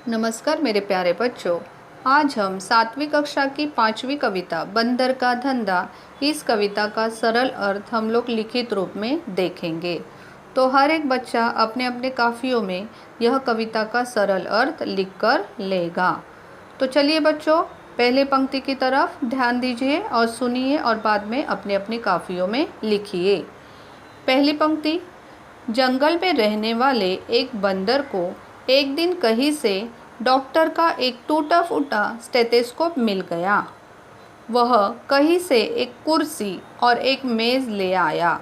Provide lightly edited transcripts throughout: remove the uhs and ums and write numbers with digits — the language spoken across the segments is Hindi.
नमस्कार मेरे प्यारे बच्चों। आज हम 7वीं कक्षा की 5वीं कविता बंदर का धंधा, इस कविता का सरल अर्थ हम लोग लिखित रूप में देखेंगे। तो हर एक बच्चा अपने अपने काफियों में यह कविता का सरल अर्थ लिखकर लेगा। तो चलिए बच्चों, पहले पंक्ति की तरफ ध्यान दीजिए और सुनिए और बाद में अपने अपने काफियों में लिखिए। पहली पंक्ति, जंगल में रहने वाले एक बंदर को एक दिन कहीं से डॉक्टर का एक टूटा फूटा स्टेथोस्कोप मिल गया। वह कहीं से एक कुर्सी और एक मेज़ ले आया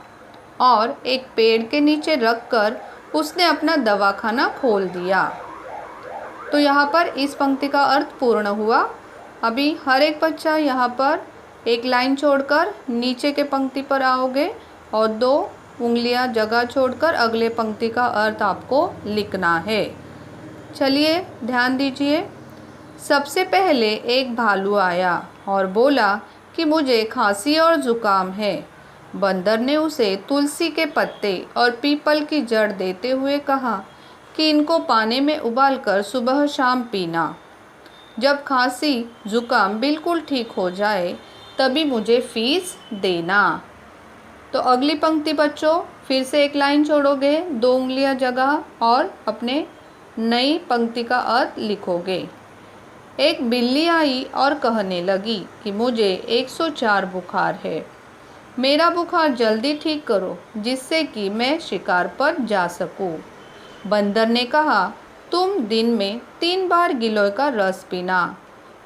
और एक पेड़ के नीचे रखकर उसने अपना दवाखाना खोल दिया। तो यहाँ पर इस पंक्ति का अर्थ पूर्ण हुआ। अभी हर एक बच्चा यहाँ पर एक लाइन छोड़कर नीचे के पंक्ति पर आओगे और 2 उंगलियां जगह छोड़कर अगले पंक्ति का अर्थ आपको लिखना है। चलिए ध्यान दीजिए। सबसे पहले एक भालू आया और बोला कि मुझे खांसी और ज़ुकाम है। बंदर ने उसे तुलसी के पत्ते और पीपल की जड़ देते हुए कहा कि इनको पानी में उबालकर सुबह शाम पीना। जब खांसी ज़ुकाम बिल्कुल ठीक हो जाए तभी मुझे फीस देना। तो अगली पंक्ति बच्चों, फिर से एक लाइन छोड़ोगे, 2 उंगलियां जगह और अपने नई पंक्ति का अर्थ लिखोगे। एक बिल्ली आई और कहने लगी कि मुझे 104 बुखार है। मेरा बुखार जल्दी ठीक करो जिससे कि मैं शिकार पर जा सकूं। बंदर ने कहा, तुम दिन में 3 बार गिलोय का रस पीना।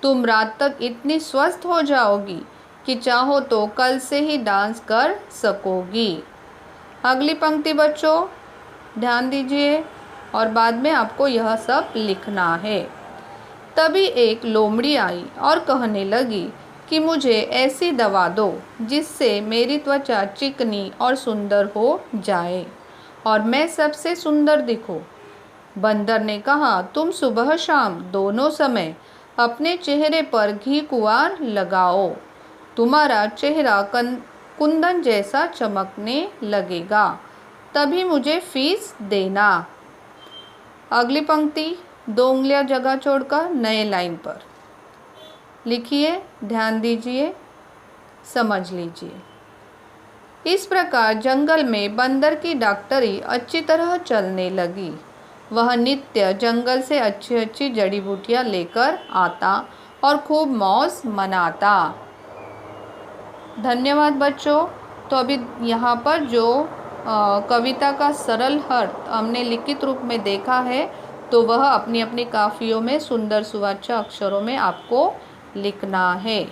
तुम रात तक इतनी स्वस्थ हो जाओगी कि चाहो तो कल से ही डांस कर सकोगी। अगली पंक्ति बच्चों ध्यान दीजिए और बाद में आपको यह सब लिखना है। तभी एक लोमड़ी आई और कहने लगी कि मुझे ऐसी दवा दो जिससे मेरी त्वचा चिकनी और सुंदर हो जाए और मैं सबसे सुंदर दिखूं। बंदर ने कहा, तुम सुबह शाम दोनों समय अपने चेहरे पर घी कुंवार लगाओ। तुम्हारा चेहरा कुंदन जैसा चमकने लगेगा, तभी मुझे फीस देना। अगली पंक्ति 2 उंगलियां जगह छोड़कर नए लाइन पर लिखिए। ध्यान दीजिए, समझ लीजिए। इस प्रकार जंगल में बंदर की डॉक्टरी अच्छी तरह चलने लगी। वह नित्य जंगल से अच्छी अच्छी जड़ी बूटियां लेकर आता और खूब मौज मनाता। धन्यवाद बच्चों। तो अभी यहाँ पर जो कविता का सरल अर्थ हमने लिखित रूप में देखा है, तो वह अपनी अपनी काफियों में सुंदर सुवाच्य अक्षरों में आपको लिखना है।